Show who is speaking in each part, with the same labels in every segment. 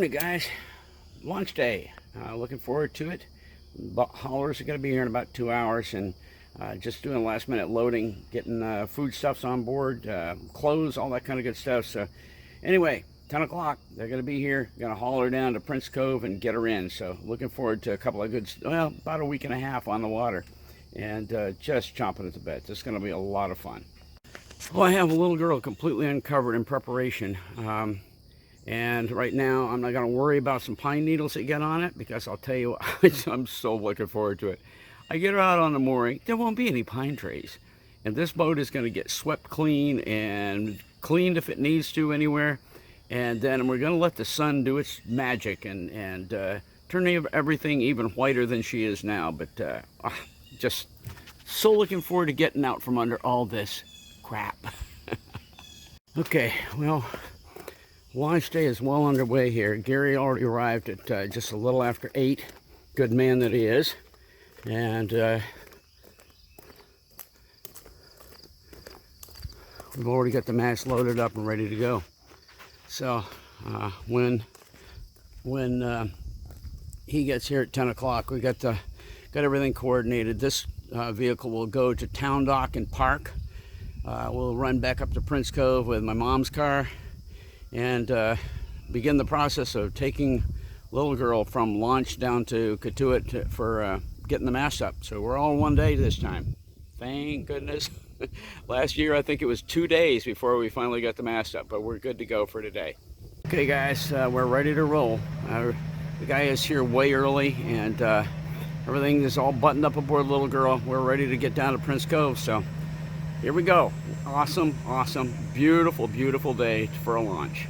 Speaker 1: Morning, guys. Launch day. Looking forward to it. Haulers are going to be here in about 2 hours, and just doing last minute loading, getting foodstuffs on board, clothes, all that kind of good stuff. So anyway, 10 o'clock, they're going to be here. Going to haul her down to Prince Cove and get her in. So looking forward to a couple of good, well, about a week and a half on the water, and just chomping at the bit. This is going to be a lot of fun. Well, I have a little girl completely uncovered in preparation. And right now, I'm not going to worry about some pine needles that get on it, because I'll tell you what, I'm so looking forward to it. I get her out on the mooring, there won't be any pine trees. And this boat is going to get swept clean and cleaned if it needs to anywhere. And then we're going to let the sun do its magic and turn everything even whiter than she is now. But just so looking forward to getting out from under all this crap. Okay, well, launch day is well underway here. Gary already arrived at just a little after 8. Good man that he is. And we've already got the mast loaded up and ready to go. So when he gets here at 10 o'clock, we got everything coordinated. This vehicle will go to Town Dock and Park. We'll run back up to Prince Cove with my mom's car and begin the process of taking little girl from launch down to Katuitt for getting the mast up. So we're all in one day this time. Thank goodness. Last year, I think it was 2 days before we finally got the mast up, but we're good to go for today. Okay, guys, we're ready to roll. The guy is here way early, and everything is all buttoned up aboard little girl. We're ready to get down to Prince Cove, so here we go. Awesome, awesome, beautiful, beautiful day for a launch.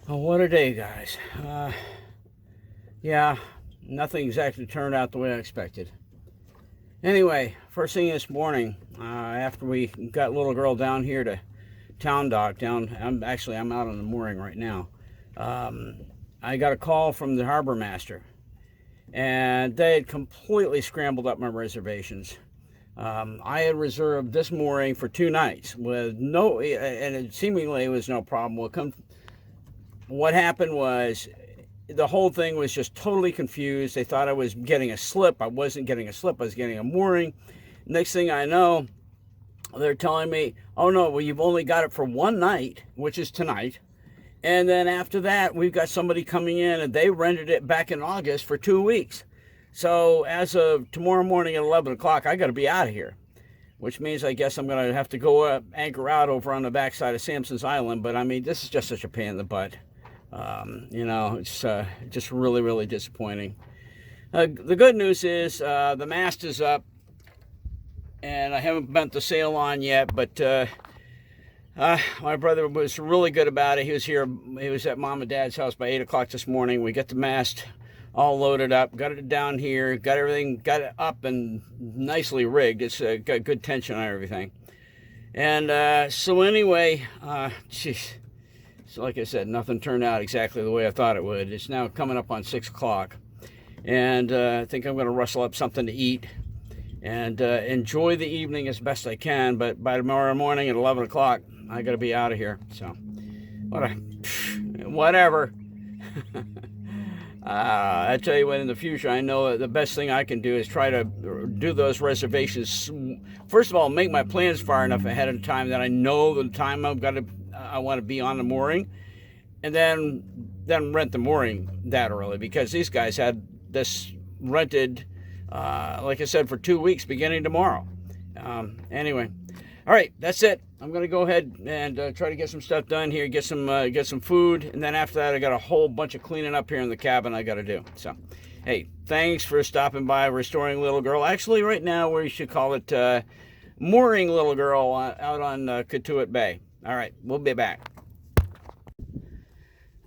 Speaker 1: Oh, what a day, guys. Yeah, nothing exactly turned out the way I expected. Anyway, first thing this morning, after we got little girl down here to Town Dock, I'm out on the mooring right now. I got a call from the harbor master, and they had completely scrambled up my reservations. I had reserved this mooring for 2 nights with no, and it seemingly was no problem. What happened was the whole thing was just totally confused. They thought I was getting a slip. I wasn't getting a slip. I was getting a mooring. Next thing I know, they're telling me, oh no, well, you've only got it for 1 night, which is tonight. And then after that, we've got somebody coming in, and they rented it back in August for 2 weeks. So as of tomorrow morning at 11 o'clock, I got to be out of here, which means I guess I'm going to have to go anchor out over on the backside of Sampson's Island. But I mean, this is just such a pain in the butt. You know, it's just really, really disappointing. The good news is the mast is up, and I haven't bent the sail on yet, but my brother was really good about it. He was at Mom and Dad's house by 8 o'clock this morning. We got the mast all loaded up, got it down here, got it up and nicely rigged. It's got good tension on everything. And so anyway, geez. So like I said, nothing turned out exactly the way I thought it would. It's now coming up on 6 o'clock. And I think I'm going to rustle up something to eat and enjoy the evening as best I can. But by tomorrow morning at 11 o'clock, I got to be out of here. So, whatever. I tell you what, in the future, I know the best thing I can do is try to do those reservations. First of all, make my plans far enough ahead of time that I know the time I want to be on the mooring, and then rent the mooring that early, because these guys had this rented, like I said, for 2 weeks beginning tomorrow. Anyway, all right, that's it. I'm gonna go ahead and try to get some stuff done here, get some food, and then after that, I got a whole bunch of cleaning up here in the cabin I got to do. So, hey, thanks for stopping by, Restoring Little Girl. Actually, right now we should call it Mooring Little Girl out on Katuitt Bay. All right, we'll be back.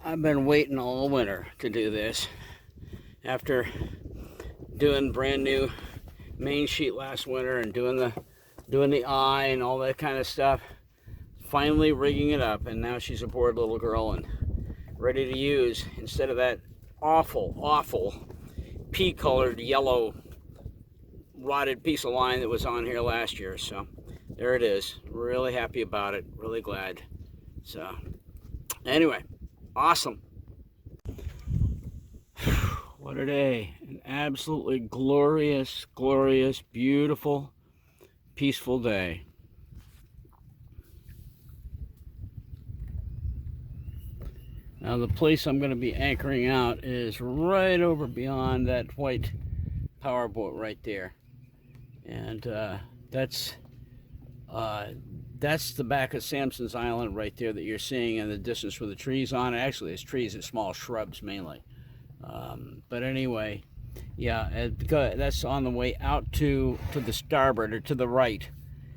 Speaker 1: I've been waiting all winter to do this. After doing brand new main sheet last winter and doing the eye and all that kind of stuff, finally rigging it up, and now she's aboard, little girl, and ready to use, instead of that awful pea-colored yellow rotted piece of line that was on here last year. So there it is. Really happy about it, really glad. So anyway, awesome. What a day. An absolutely glorious, beautiful, peaceful day. Now the place I'm going to be anchoring out is right over beyond that white power boat right there. And that's the back of Samson's Island right there that you're seeing in the distance with the trees on it. Actually, it's trees and small shrubs mainly. But anyway, yeah, that's on the way out to the starboard, or to the right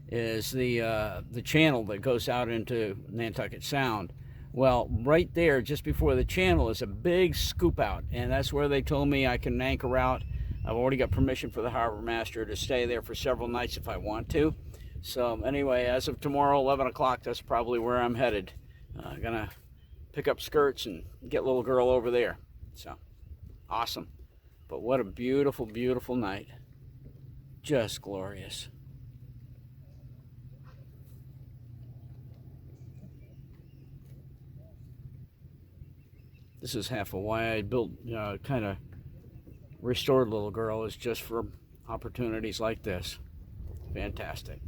Speaker 1: is the channel that goes out into Nantucket Sound. Well, right there, just before the channel, is a big scoop out, and that's where they told me I can anchor out. I've already got permission for the harbor master to stay there for several nights if I want to. So anyway, as of tomorrow, 11 o'clock, that's probably where I'm headed. Gonna pick up skirts and get little girl over there. So awesome. But what a beautiful, beautiful night. Just glorious. This is half of why I built, kind of restored little girl, is just for opportunities like this. Fantastic.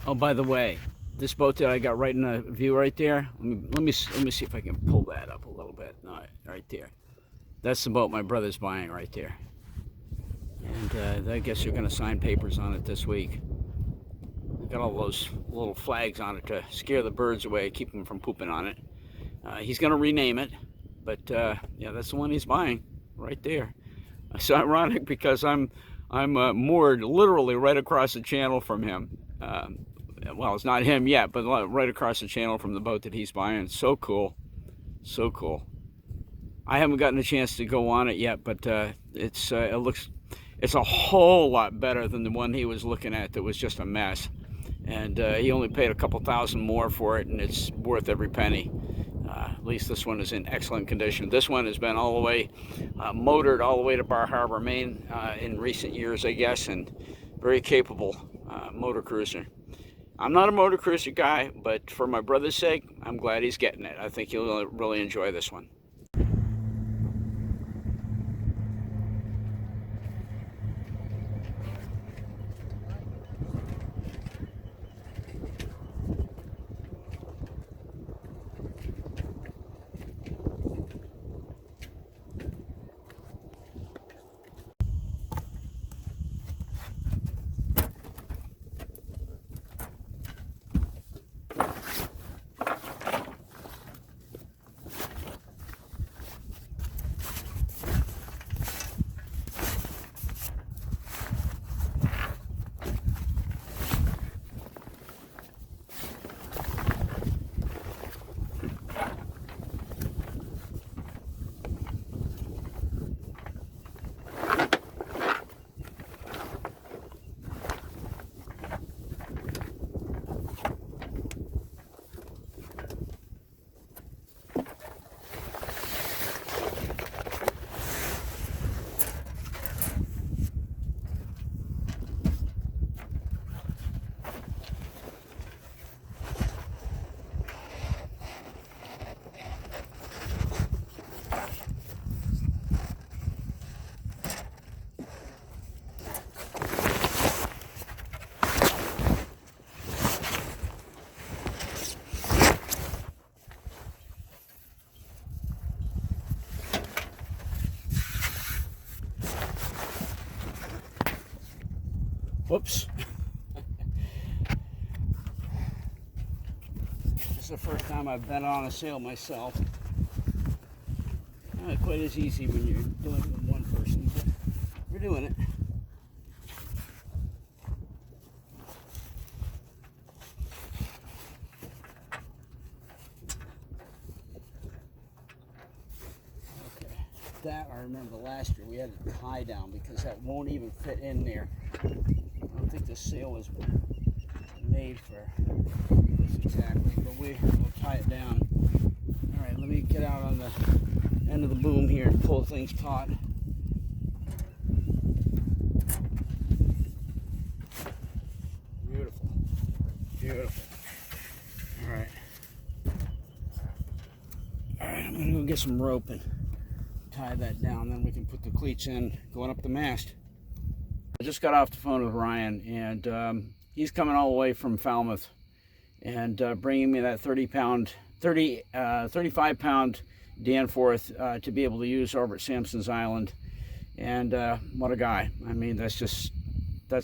Speaker 1: Oh, by the way, this boat that I got right in the view right there, let me see if I can pull that up a little bit. All right there. That's the boat my brother's buying right there. And I guess you're going to sign papers on it this week. Got all those little flags on it to scare the birds away, keep them from pooping on it. He's going to rename it, but yeah, that's the one he's buying right there. It's ironic because I'm moored literally right across the channel from him. Well, it's not him yet, but right across the channel from the boat that he's buying. So cool, so cool. I haven't gotten a chance to go on it yet, but it's a whole lot better than the one he was looking at that was just a mess. And he only paid a couple thousand more for it, and it's worth every penny. At least this one is in excellent condition. This one has been all the way motored all the way to Bar Harbor, Maine in recent years, I guess, and very capable motor cruiser. I'm not a motor cruiser guy, but for my brother's sake, I'm glad he's getting it. I think he'll really enjoy this one. Whoops. first time I've been on a sail myself. Not quite as easy when you're doing it with one person, but we're doing it. Okay, that I remember last year we had to tie down because that won't even fit in there. I don't think the sail was made for this exactly, but we'll tie it down. All right, let me get out on the end of the boom here and pull things taut. Beautiful, beautiful. All right, I'm gonna go get some rope and tie that down. Then we can put the cleats in going up the mast. I just got off the phone with Ryan, and he's coming all the way from Falmouth and bringing me that 35-pound Danforth to be able to use over at Sampson's Island. And what a guy. I mean, that's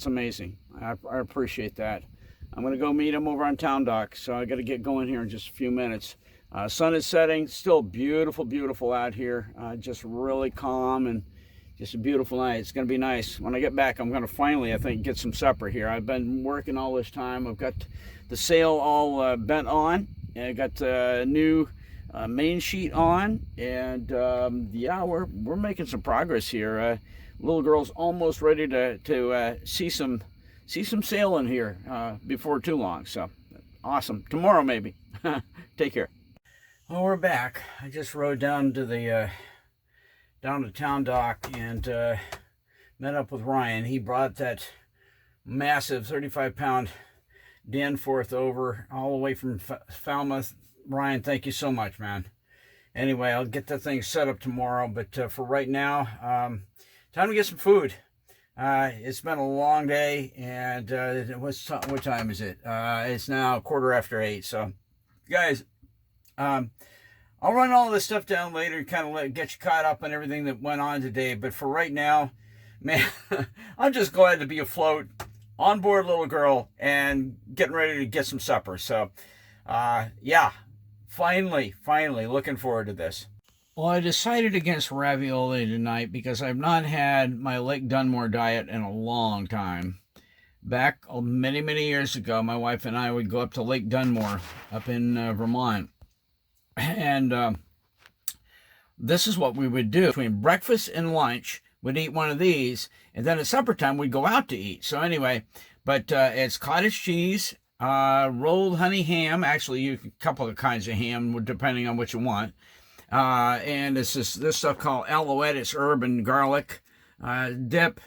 Speaker 1: amazing. I appreciate that. I'm going to go meet him over on Town Dock, so I got to get going here in just a few minutes. Sun is setting, still beautiful, beautiful out here. Just really calm and just a beautiful night. It's going to be nice. When I get back, I'm going to finally, I think, get some supper here. I've been working all this time. I've got the sail all bent on, and I got the new main sheet on, and yeah, we're making some progress here. Little girl's almost ready to see some sailing here before too long. So awesome. Tomorrow maybe. Take care. Well, we're back. I just rode down to the down to Town Dock and met up with Ryan. He brought that massive 35-pound Danforth over all the way from Falmouth. Ryan, thank you so much, man. Anyway, I'll get that thing set up tomorrow, but for right now, time to get some food. It's been a long day, and what time is it? It's now 8:15, so guys, I'll run all this stuff down later and kind of get you caught up on everything that went on today, but for right now, man, I'm just glad to be afloat, on board little girl, and getting ready to get some supper. So, yeah. Finally, looking forward to this. Well, I decided against ravioli tonight because I've not had my Lake Dunmore diet in a long time. Back many, many years ago, my wife and I would go up to Lake Dunmore up in Vermont. And this is what we would do. Between breakfast and lunch, we'd eat one of these. And then at supper time, we'd go out to eat. So anyway, but it's cottage cheese, rolled honey ham. Actually, a couple of kinds of ham, depending on what you want. And it's this stuff called alouette. It's herb and garlic dip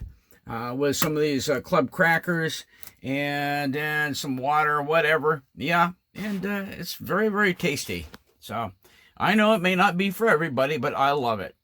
Speaker 1: with some of these club crackers and then some water, whatever. Yeah, and it's very, very tasty. So I know it may not be for everybody, but I love it.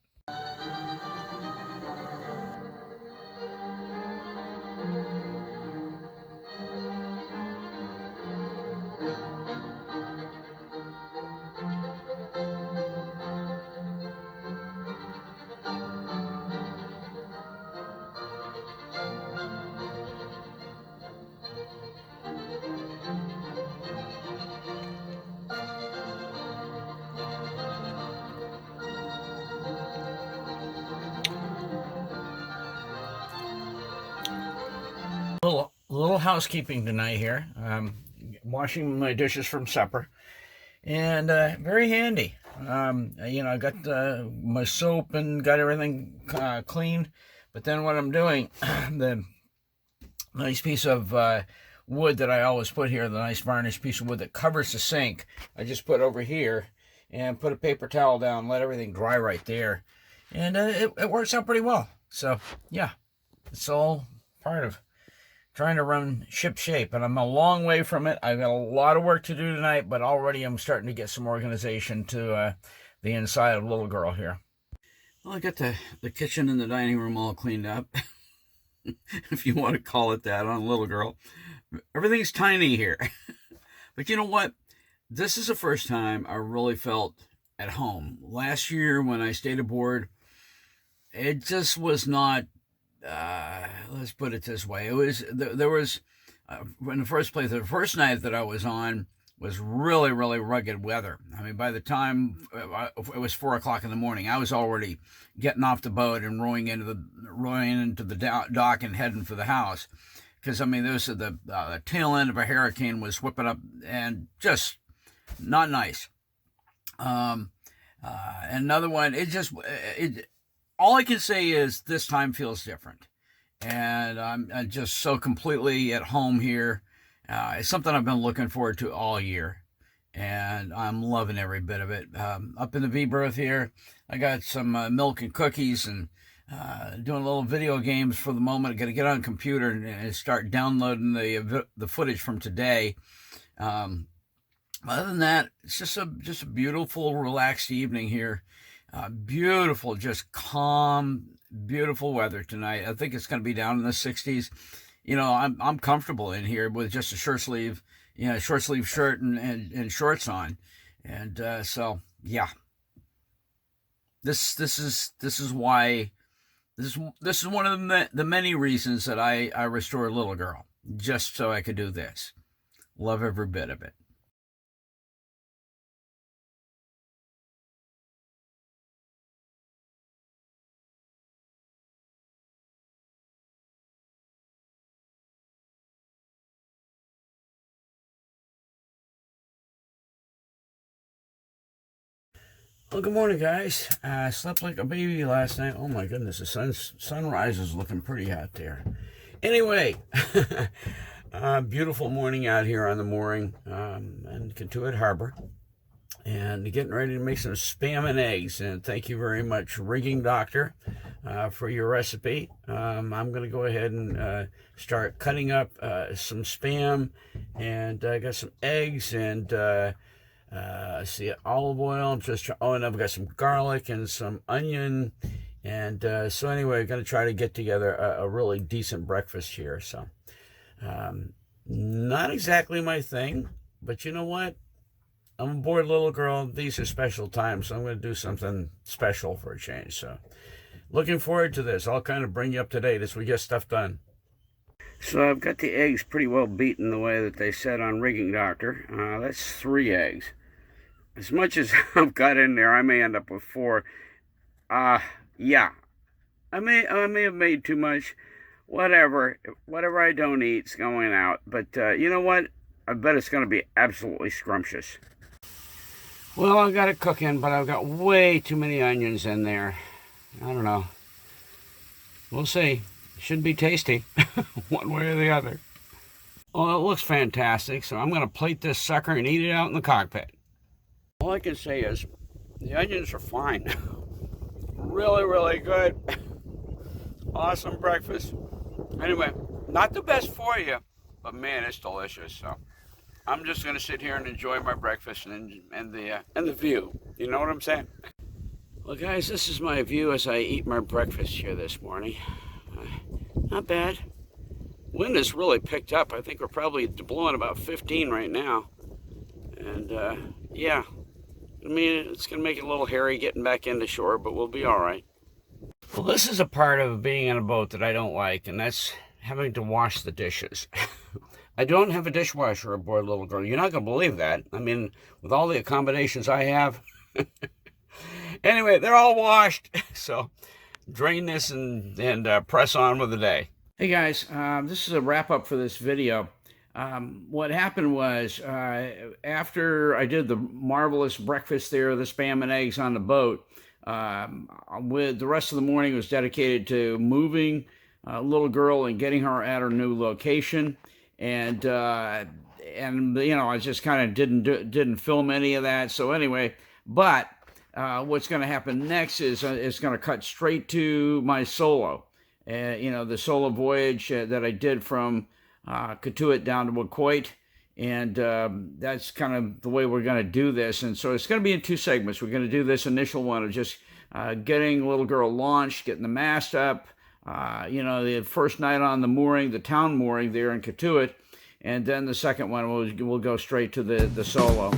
Speaker 1: Little housekeeping tonight here. Washing my dishes from supper, and very handy. I got my soap and got everything clean. But then what I'm doing, the nice piece of wood that I always put here, the nice varnished piece of wood that covers the sink, I just put over here and put a paper towel down, let everything dry right there, and it works out pretty well. So yeah, it's all part of trying to run ship shape, and I'm a long way from it. I've got a lot of work to do tonight, but already I'm starting to get some organization to the inside of little girl here. Well, I got the kitchen and the dining room all cleaned up, if you want to call it that, on little girl. Everything's tiny here. But you know what? This is the first time I really felt at home. Last year when I stayed aboard, it just was not, let's put it this way. There was, in the first place, the first night that I was on, was really, really rugged weather. I mean, by the time it was 4 o'clock in the morning, I was already getting off the boat and rowing into the dock and heading for the house. Because, I mean, the tail end of a hurricane was whipping up and just not nice. Another one, all I can say is this time feels different. And I'm just so completely at home here. It's something I've been looking forward to all year, and I'm loving every bit of it. Up in the V-berth here, I got some milk and cookies, and doing a little video games for the moment. I got to get on a computer and start downloading the footage from today. Other than that, it's just a beautiful, relaxed evening here. Beautiful, just calm, beautiful weather tonight. I think it's going to be down in the 60s. You know, I'm comfortable in here with just a short sleeve shirt and shorts on, and so yeah. This is why this is one of the many reasons that I restored Little Girl, just so I could do this. Love every bit of it. Well, good morning, guys. I slept like a baby last night. Oh my goodness, the sunrise is looking pretty hot there. Anyway, beautiful morning out here on the mooring in Kentuit Harbor, and getting ready to make some spam and eggs. And thank you very much, Rigging Doctor, for your recipe. I'm going to go ahead and start cutting up some spam, and I got some eggs and. See, olive oil, and I've got some garlic and some onion, and so anyway, I'm going to try to get together a really decent breakfast here. So, not exactly my thing, but you know what? I'm a bored little girl. These are special times, so I'm going to do something special for a change. So, looking forward to this. I'll kind of bring you up to date as we get stuff done. So I've got the eggs pretty well beaten the way that they said on Rigging Doctor. That's 3 eggs. As much as I've got in there, I may end up with 4. Yeah. I may have made too much. Whatever I don't eat's going out. But you know what? I bet it's going to be absolutely scrumptious. Well, I've got it cooking, but I've got way too many onions in there. I don't know. We'll see. Should be tasty, one way or the other. Well, it looks fantastic, so I'm going to plate this sucker and eat it out in the cockpit. All I can say is, the onions are fine. Really, really good. Awesome breakfast. Anyway, not the best for you, but man, it's delicious. So I'm just going to sit here and enjoy my breakfast and the view. You know what I'm saying? Well, guys, this is my view as I eat my breakfast here this morning. Not bad. Wind has really picked up. I think we're probably blowing about 15 right now. And yeah, I mean, it's going to make it a little hairy getting back into shore, but we'll be all right. Well, this is a part of being in a boat that I don't like, and that's having to wash the dishes. I don't have a dishwasher aboard, Little Girl. You're not going to believe that. I mean, with all the accommodations I have. Anyway, they're all washed, so drain this and press on with the day. Hey guys, this is a wrap up for this video. What happened was after I did the marvelous breakfast there, the spam and eggs on the boat, with the rest of the morning was dedicated to moving Little Girl and getting her at her new location, and you know, I just kind of didn't film any of that. So anyway, but what's going to happen next is it's going to cut straight to my solo. You know, the solo voyage that I did from Kentuit down to Wacoit, and that's kind of the way we're going to do this. And so it's going to be in 2 segments. We're going to do this initial one of just getting Little Girl launched, getting the mast up, you know, the first night on the mooring, the town mooring there in Kentuit, and then the second one we'll go straight to the solo.